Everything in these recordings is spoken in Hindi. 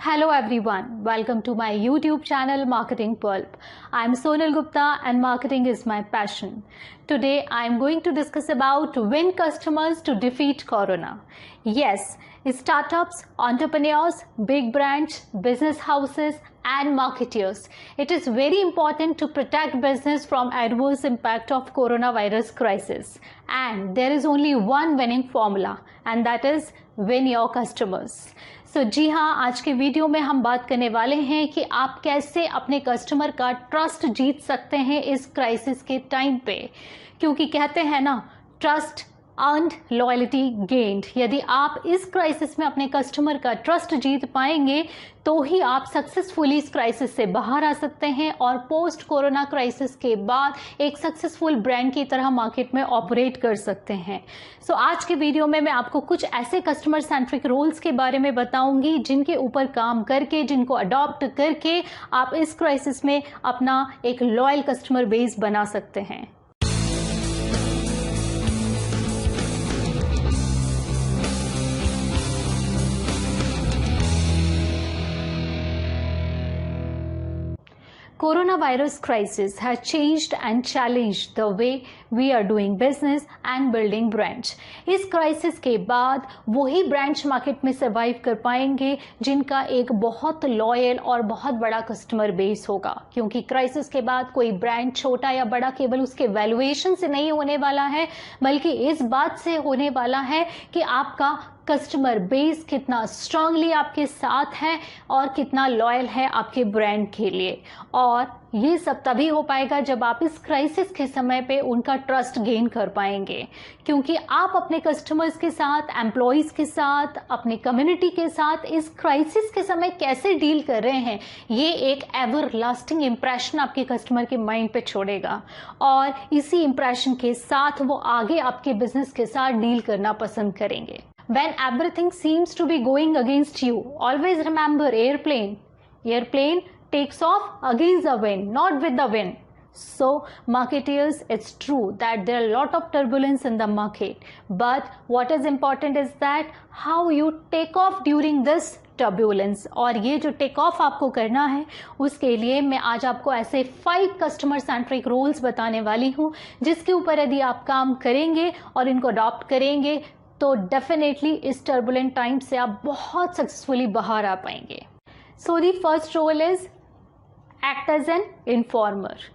Hello everyone, welcome to my YouTube channel Marketing Pulp. I am Sonal Gupta and marketing is my passion. Today I am going to discuss about win customers to defeat Corona. Yes, startups, entrepreneurs, big brands, business houses and marketeers. It is very important to protect business from adverse impact of coronavirus crisis. And there is only one winning formula and that is win your customers. जी हाँ, आज के वीडियो में हम बात करने वाले हैं कि आप कैसे अपने कस्टमर का ट्रस्ट जीत सकते हैं इस क्राइसिस के टाइम पे, क्योंकि कहते हैं ना, ट्रस्ट अर्न्ड लॉयल्टी गेन्ड। यदि आप इस क्राइसिस में अपने कस्टमर का ट्रस्ट जीत पाएंगे तो ही आप सक्सेसफुली इस क्राइसिस से बाहर आ सकते हैं और पोस्ट कोरोना क्राइसिस के बाद एक सक्सेसफुल ब्रांड की तरह मार्केट में ऑपरेट कर सकते हैं। आज के वीडियो में मैं आपको कुछ ऐसे कस्टमर सेंट्रिक रोल्स के बारे में बताऊंगी जिनके ऊपर काम करके, जिनको अडॉप्ट करके आप इस क्राइसिस में अपना एक लॉयल कस्टमर बेस बना सकते हैं। Coronavirus crisis has changed and challenged the way we are doing business and building brands. इस क्राइसिस के बाद वही ब्रांड्स मार्केट में सर्वाइव कर पाएंगे जिनका एक बहुत लॉयल और बहुत बड़ा कस्टमर बेस होगा, क्योंकि क्राइसिस के बाद कोई ब्रांड छोटा या बड़ा केवल उसके वैल्यूएशन से नहीं होने वाला है, बल्कि इस बात से होने वाला है कि आपका कस्टमर बेस कितना स्ट्रांगली आपके साथ है और कितना लॉयल है आपके ब्रांड के लिए। और ये सब तभी हो पाएगा जब आप इस क्राइसिस के समय पे उनका ट्रस्ट गेन कर पाएंगे, क्योंकि आप अपने कस्टमर्स के साथ, एम्प्लॉइज के साथ, अपनी कम्युनिटी के साथ इस क्राइसिस के समय कैसे डील कर रहे हैं, ये एक एवर लास्टिंग इम्प्रेशन आपके कस्टमर के माइंड पे छोड़ेगा और इसी इम्प्रेशन के साथ वो आगे आपके बिजनेस के साथ डील करना पसंद करेंगे। When everything seems to be going against you, always remember airplane takes off against the wind, not with the wind. So marketeers, it's true that there are a lot of turbulence in the market, but what is important is that how you take off during this turbulence। और ये जो टेक ऑफ आपको करना है उसके लिए मैं आज आपको ऐसे 5 कस्टमर सेंट्रिक रूल्स बताने वाली हूँ जिसके ऊपर यदि आप काम करेंगे और इनको अडॉप्ट करेंगे तो डेफिनेटली इस टर्बुलेंट टाइम से आप बहुत सक्सेसफुली बाहर आ पाएंगे। So the first role is act as an informer.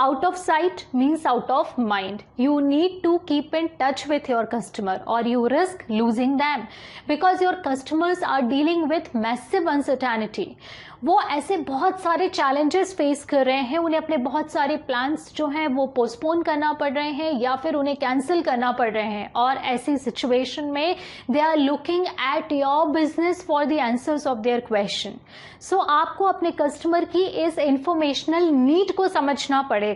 Out of sight means out of mind. You need to keep in touch with your customer or you risk losing them because your customers are dealing with massive uncertainty. वो ऐसे बहुत सारे challenges face कर रहे हैं, उन्हें अपने बहुत सारे plans जो हैं वो postpone करना पड़ रहे हैं या फिर उन्हें cancel करना पड़ रहे हैं, और ऐसी situation में they are looking at your business for the answers of their question. So आपको अपने customer की इस informational need को समझना पड़ेगा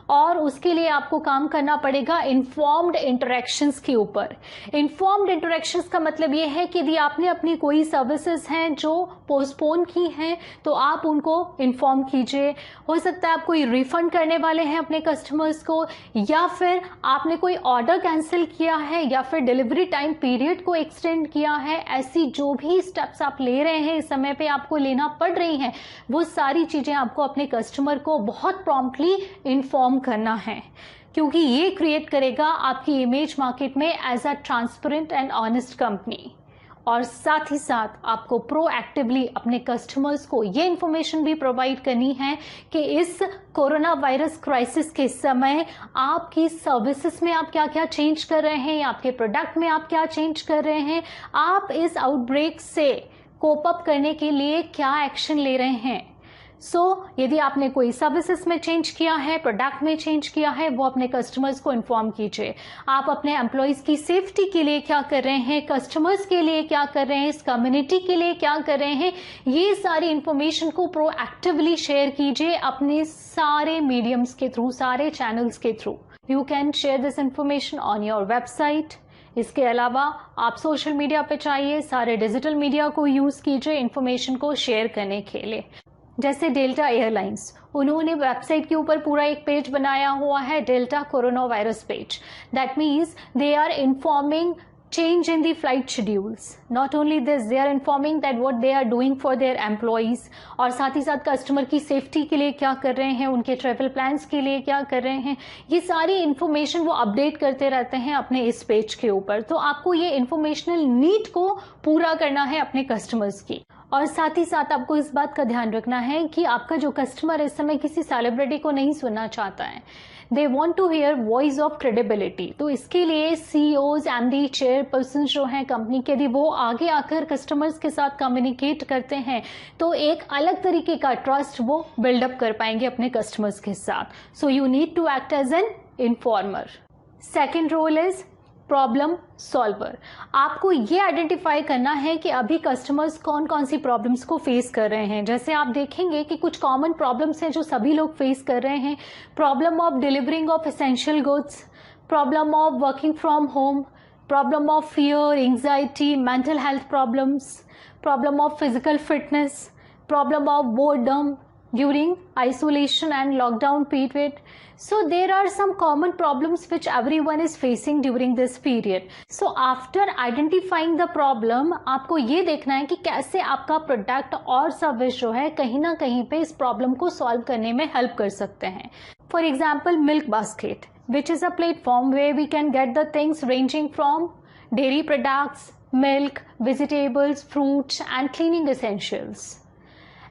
और उसके लिए आपको काम करना पड़ेगा इन्फॉर्म्ड इंटरेक्शंस के ऊपर। इन्फॉर्म्ड इंटरेक्शंस का मतलब ये है कि यदि आपने अपनी कोई सर्विसेज हैं जो पोस्टपोन की हैं तो आप उनको इन्फॉर्म कीजिए। हो सकता है आप कोई रिफंड करने वाले हैं अपने कस्टमर्स को, या फिर आपने कोई ऑर्डर कैंसिल किया है, या फिर डिलीवरी टाइम पीरियड को एक्सटेंड किया है। ऐसी जो भी स्टेप्स आप ले रहे हैं इस समय पे आपको लेना पड़ रही हैं, वो सारी चीजें आपको अपने कस्टमर को बहुत प्रॉम्प्टली इन्फॉर्म करना है, क्योंकि ये क्रिएट करेगा आपकी इमेज मार्केट में as a transparent and honest company. और साथ ही साथ आपको प्रोएक्टिवली अपने कस्टमर्स को ये इंफॉर्मेशन भी प्रोवाइड करनी है कि इस कोरोना वायरस क्राइसिस के समय आपकी सर्विसेज में आप क्या क्या चेंज कर रहे हैं, आपके प्रोडक्ट में आप क्या चेंज कर रहे हैं, आप इस आउटब्रेक से कोप अप करने के लिए क्या एक्शन ले रहे हैं। यदि आपने कोई सर्विसेज में चेंज किया है, प्रोडक्ट में चेंज किया है, वो अपने कस्टमर्स को इन्फॉर्म कीजिए। आप अपने एम्प्लॉयज की सेफ्टी के लिए क्या कर रहे हैं, कस्टमर्स के लिए क्या कर रहे हैं, इस कम्युनिटी के लिए क्या कर रहे हैं, ये सारी इंफॉर्मेशन को प्रोएक्टिवली शेयर कीजिए अपने सारे मीडियम्स के थ्रू, सारे चैनल्स के through. You can share this information on your website. इसके अलावा आप सोशल मीडिया पे चाहिए, सारे डिजिटल मीडिया को यूज कीजिए इंफॉर्मेशन को शेयर करने के लिए। जैसे डेल्टा एयरलाइंस, उन्होंने वेबसाइट के ऊपर पूरा एक पेज बनाया हुआ है, delta corona virus page. That means they are informing change in the flight schedules. Not only this, they are informing that what they are doing for their employees, और साथ ही साथ कस्टमर की सेफ्टी के लिए क्या कर रहे हैं, उनके ट्रैवल प्लान्स के लिए क्या कर रहे हैं, ये सारी इन्फॉर्मेशन वो अपडेट करते रहते हैं अपने इस पेज के ऊपर। तो आपको ये इन्फॉर्मेशनल नीड को पूरा करना है अपने कस्टमर्स की। और साथ ही साथ आपको इस बात का ध्यान रखना है कि आपका जो कस्टमर इस समय किसी सेलिब्रिटी को नहीं सुनना चाहता है, they want to hear voice of credibility. तो इसके लिए CEOs, MD, चेयरपर्सन जो हैं कंपनी के, यदि वो आगे आकर कस्टमर्स के साथ कम्युनिकेट करते हैं तो एक अलग तरीके का ट्रस्ट वो बिल्डअप कर पाएंगे अपने कस्टमर्स के साथ। So you need to act as an informer. Second role is problem solver. आपको ये आइडेंटिफाई करना है कि अभी कस्टमर्स कौन कौन सी प्रॉब्लम्स को फेस कर रहे हैं। जैसे आप देखेंगे कि कुछ कॉमन प्रॉब्लम्स हैं जो सभी लोग फेस कर रहे हैं। Problem of delivering of essential goods, problem of working from home, problem of fear, anxiety, mental health problems, problem of physical fitness, problem of boredom during isolation and lockdown period. So there are some common problems which everyone is facing during this period. So after identifying the problem, आपको ये देखना है कि कैसे आपका प्रोडक्ट और सर्विस जो है कहीं ना कहीं पे इस प्रॉब्लम को सॉल्व करने में हेल्प कर सकते हैं। For example milk basket, which is a platform where we can get the things ranging from dairy products, milk, vegetables, fruits and cleaning essentials.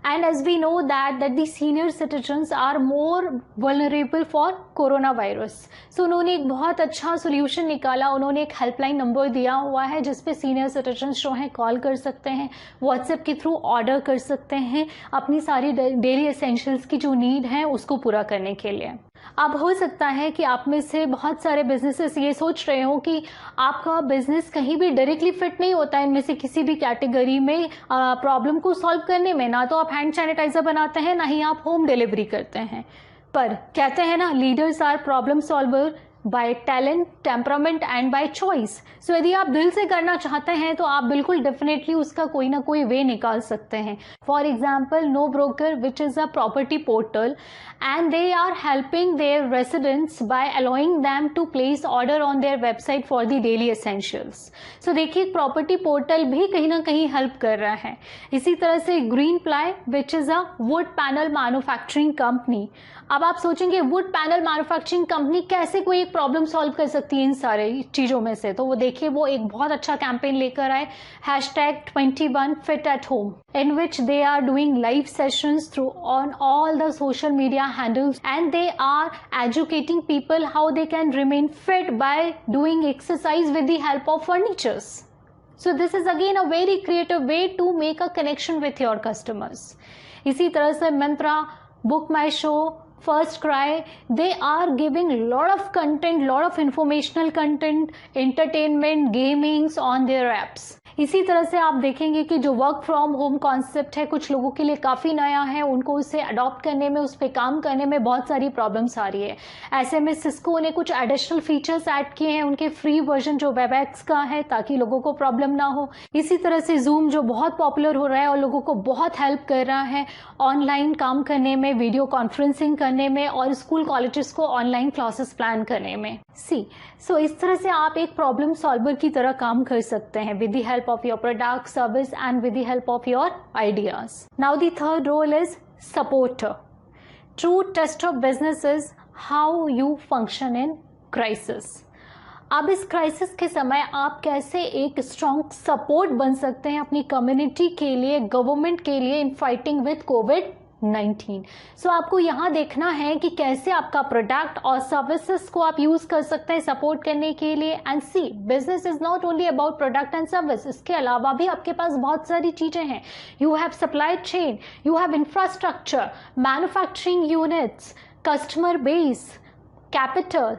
And as we know that the senior citizens are more vulnerable for coronavirus. So उन्होंने एक बहुत अच्छा सोल्यूशन निकाला। उन्होंने एक हेल्पलाइन नंबर दिया हुआ है जिसपे सीनियर सिटीजन्स जो हैं कॉल कर सकते हैं, व्हाट्सएप के थ्रू ऑर्डर कर सकते हैं अपनी सारी डेली एसेंशियल्स की जो नीड है उसको पूरा करने के लिए। अब हो सकता है कि आप में से बहुत सारे बिजनेसेस ये सोच रहे हो कि आपका बिजनेस कहीं भी डायरेक्टली फिट नहीं होता है इनमें से किसी भी कैटेगरी में प्रॉब्लम को सॉल्व करने में। ना तो आप हैंड सैनिटाइजर बनाते हैं, ना ही आप होम डिलीवरी करते हैं। पर कहते हैं ना, leaders are problem solver by talent, temperament and by choice. So यदि आप दिल से करना चाहते हैं तो आप बिल्कुल डेफिनेटली उसका कोई ना कोई वे निकाल सकते हैं। For example no broker, which is a property portal, and they are helping their residents by allowing them to place order on their website for the daily essentials. So देखिए प्रॉपर्टी पोर्टल भी कहीं ना कहीं हेल्प कर रहा है। इसी तरह से green ply, which is a would panel manufacturing company. अब आप सोचेंगे वुड पैनल मैन्युफैक्चरिंग कंपनी कैसे कोई एक प्रॉब्लम सॉल्व कर सकती है इन सारे चीजों में से, तो वो देखिए वो एक बहुत अच्छा कैंपेन लेकर आए, #21FitAtHome, in which they are doing live sessions through on all the social media handles, and they are educating people how they can remain fit by doing exercise with the help of furnitures. So this is again a very creative way to make a connection with your customers. इसी तरह से Myntra, Book My Show, First Cry, they are giving lot of content, lot of informational content, entertainment, gamings on their apps. इसी तरह से आप देखेंगे कि जो वर्क फ्रॉम होम कॉन्सेप्ट है कुछ लोगों के लिए काफ़ी नया है, उनको उसे अडॉप्ट करने में, उस पर काम करने में बहुत सारी प्रॉब्लम्स आ रही है। ऐसे में सिस्को ने कुछ एडिशनल फीचर्स ऐड किए हैं उनके फ्री वर्जन जो वेबएक्स का है, ताकि लोगों को प्रॉब्लम ना हो। इसी तरह से जूम जो बहुत पॉपुलर हो रहा है और लोगों को बहुत हेल्प कर रहा है ऑनलाइन काम करने में, वीडियो कॉन्फ्रेंसिंग करने में और स्कूल कॉलेजेस को ऑनलाइन क्लासेस प्लान करने में। सो इस तरह से आप एक प्रॉब्लम सॉल्वर की तरह काम कर सकते हैं with the help of your product, service and with the help of your ideas. Now the third role is supporter. True test of business is how you function in crisis. अब इस क्राइसिस के समय आप कैसे एक स्ट्रॉन्ग सपोर्ट बन सकते हैं अपनी कम्युनिटी के लिए, गवर्नमेंट के लिए इन फाइटिंग विद कोविड-19। सो आपको यहाँ देखना है कि कैसे आपका प्रोडक्ट और सर्विसेज को आप यूज कर सकते हैं सपोर्ट करने के लिए। And see, business is not only about product and service, इसके अलावा भी आपके पास बहुत सारी चीजें हैं। You have supply chain, you have infrastructure, manufacturing units, customer base, capital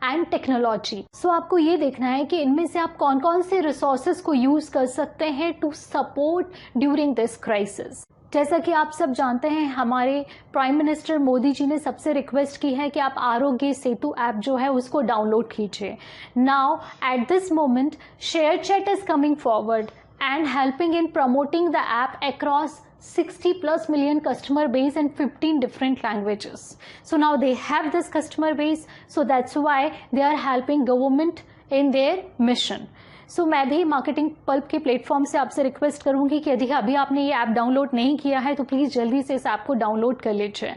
and technology. So आपको ये देखना है कि इनमें से आप कौन कौन से रिसोर्सेज को यूज कर सकते हैं to support during this crisis. जैसा कि आप सब जानते हैं, हमारे प्राइम मिनिस्टर मोदी जी ने सबसे रिक्वेस्ट की है कि आप आरोग्य सेतु ऐप जो है उसको डाउनलोड कीजिए। Now at this moment share chat is coming forward and helping in promoting the app across 60+ million customer base in 15 different languages. So now they have this customer base, so that's why they are helping government in their mission. सो मैं भी मार्केटिंग पल्प के प्लेटफॉर्म से आपसे रिक्वेस्ट करूंगी कि यदि अभी आपने ये ऐप डाउनलोड नहीं किया है तो प्लीज़ जल्दी से इस ऐप को डाउनलोड कर लीजिए।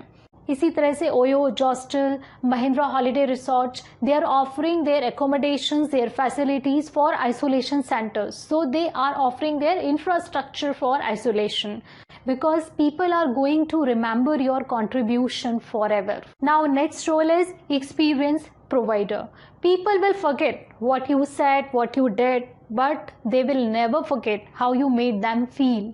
इसी तरह से OYO, Zostel, Mahindra holiday resort, they are offering their accommodations, their facilities for isolation centers. So they are offering their infrastructure for isolation because people are going to remember your contribution forever. Now next role is experience provider. People will forget what you said, what you did, but they will never forget how you made them feel.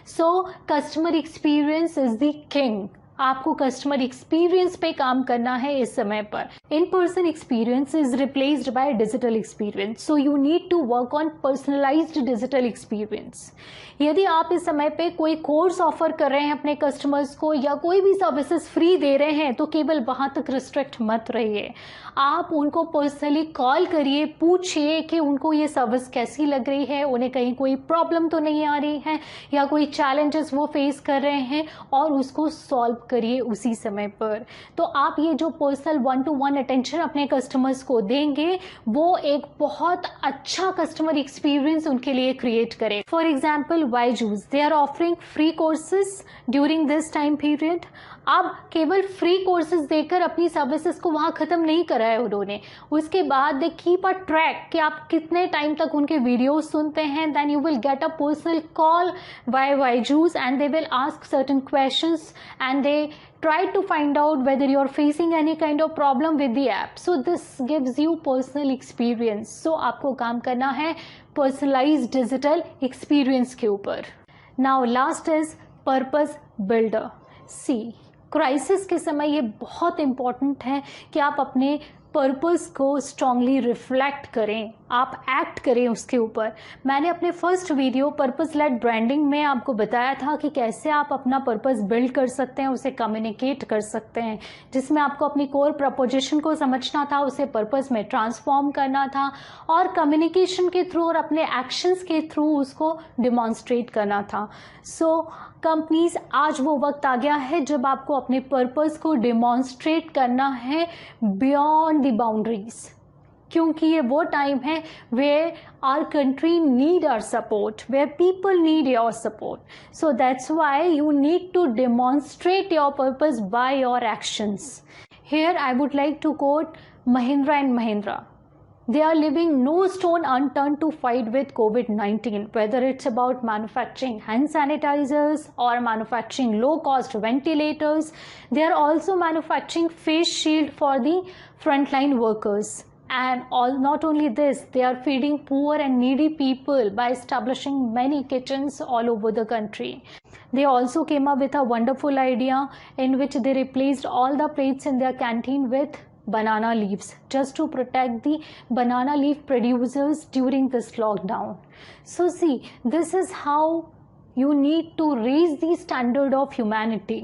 So customer experience is the king. आपको कस्टमर एक्सपीरियंस पे काम करना है इस समय पर। In person experience is replaced by digital experience, so you need to work on personalised digital experience. यदि आप इस समय पे कोई कोर्स ऑफर कर रहे हैं अपने कस्टमर्स को या कोई भी सर्विसेज फ्री दे रहे हैं तो केवल वहां तक रिस्ट्रिक्ट मत रहिए। आप उनको पर्सनली कॉल करिए, पूछिए कि उनको ये सर्विस कैसी लग रही है, उन्हें कहीं कोई प्रॉब्लम तो नहीं आ रही है या कोई चैलेंजेस वो फेस कर रहे हैं, और उसको सॉल्व करिए उसी समय पर। तो आप ये जो पर्सनल 1-to-1 अटेंशन अपने कस्टमर्स को देंगे वो एक बहुत अच्छा कस्टमर एक्सपीरियंस उनके लिए क्रिएट करे। For example Byju's, they are offering free courses during this time period. अब केवल फ्री कोर्सेज देकर अपनी सर्विसेज को वहां खत्म नहीं करा है उन्होंने, उसके बाद दे कीप अ ट्रैक कि आप कितने टाइम तक उनके वीडियोस सुनते हैं। Then you will get a personal call by Byju's and they will ask certain questions and they try to find out whether you're facing any kind of problem with the app. So this gives you personal experience. So आपको काम करना है personalized digital experience के ऊपर। Now last is purpose builder. See, crisis के समय ये बहुत इम्पॉर्टेंट है कि आप अपने पर्पस को स्ट्रांगली रिफ्लेक्ट करें, आप एक्ट करें उसके ऊपर। मैंने अपने first video purpose led branding में आपको बताया था कि कैसे आप अपना पर्पस बिल्ड कर सकते हैं, उसे कम्युनिकेट कर सकते हैं, जिसमें आपको अपनी कोर प्रपोजिशन को समझना था, उसे पर्पस में ट्रांसफॉर्म करना था और कम्युनिकेशन के थ्रू और अपने एक्शंस के थ्रू उसको डिमॉन्स्ट्रेट करना था। सो कंपनीज, आज वो वक्त आ गया है जब आपको अपने पर्पस को डिमॉन्स्ट्रेट करना है बियॉन्ड द बाउंड्रीज, क्योंकि ये वो टाइम है where our country need our support, where people need your support. So that's why you need to demonstrate your purpose by your actions. Here I would like to quote Mahindra and Mahindra. They are leaving no stone unturned to fight with COVID-19, whether it's about manufacturing hand sanitizers or manufacturing low-cost ventilators. They are also manufacturing face shield for the frontline workers. And not only this, they are feeding poor and needy people by establishing many kitchens all over the country. They also came up with a wonderful idea in which they replaced all the plates in their canteen with banana leaves, just to protect the banana leaf producers during this lockdown. So see, this is how you need to raise the standard of humanity.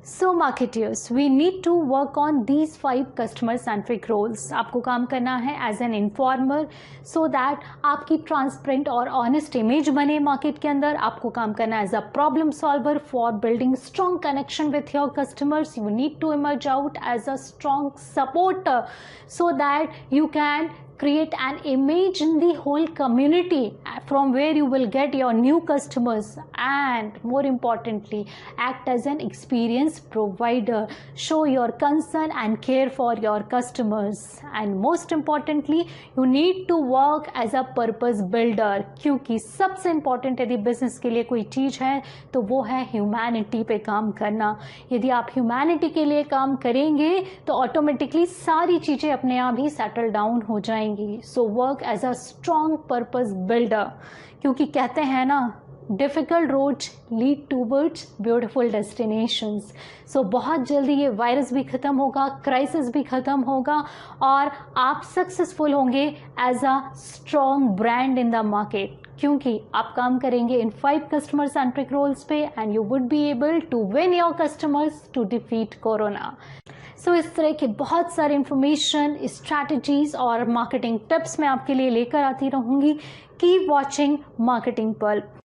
So marketeers, we need to work on these 5 customer centric roles. आपको काम करना है as an informer so that आपकी transparent और honest image बने मार्केट के अंदर। आपको काम करना है as a problem solver for building strong connection with your customers. You need to emerge out as a strong supporter so that you can create an image in the whole community from where you will get your new customers, and more importantly act as an experience provider. Show your concern and care for your customers, and most importantly you need to work as a purpose builder, क्योंकि सबसे important यदि business के लिए कोई चीज है तो वो है humanity पे काम करना। यदि आप humanity के लिए काम करेंगे तो automatically सारी चीजें अपने आप ही settle down हो जाएंगी। So work as a strong purpose builder, क्योंकि कहते हैं ना, difficult roads lead towards beautiful destinations. So बहुत जल्दी ये वायरस भी ख़त्म होगा, क्राइसिस भी ख़त्म होगा और आप सक्सेसफुल होंगे as a strong brand in the market, क्योंकि आप काम करेंगे इन 5 customer centric roles पे and you would be able to win your customers to defeat corona. सो इस तरह के बहुत सारे इंफॉर्मेशन, स्ट्रैटेजीज और मार्केटिंग टिप्स मैं आपके लिए लेकर आती रहूँगी। Keep watching marketing pulp.